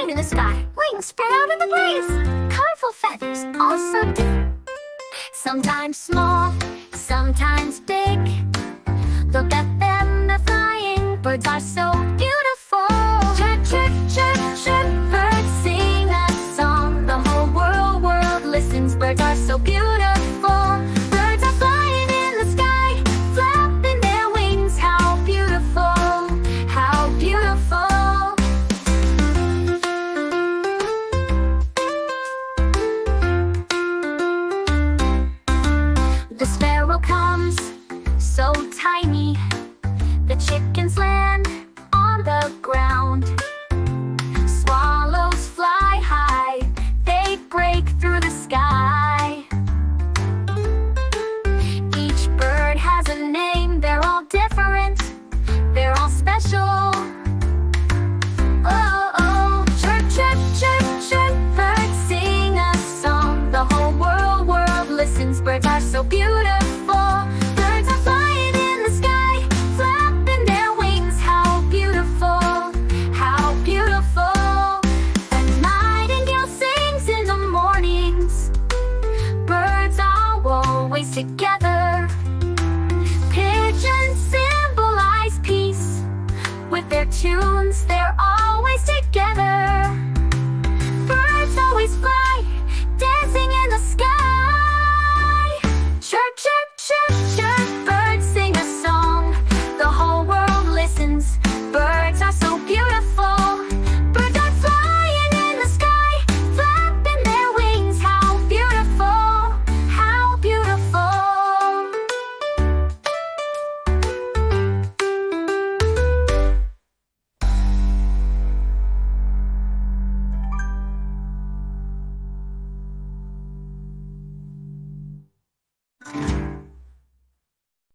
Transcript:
flying in the sky, wings spread out in the breeze, colorful feathers, also do. Sometimes small, sometimes big. Look at them, the flying birds are so beautiful. Chirp, chirp, chirp, chirp, birds sing a song. The whole world listens, birds are so beautiful. Birds are flying in the sky, flapping their wings. How beautiful, how beautiful. The sparrow comes, so tiny. The chickens land on the ground. Swallows fly high, they break through the sky. Each bird has a name, they're all different, they're all special. Oh, oh, chirp, chirp, chirp, chirp, birds sing a song. The whole world listens, birds are so beautiful. Birds are flying in the sky, flapping their wings. How beautiful, how beautiful. A nightingale sings in the mornings. Birds are always together. Pigeons symbolize peace. With their tunes, they're always together. Birds always fly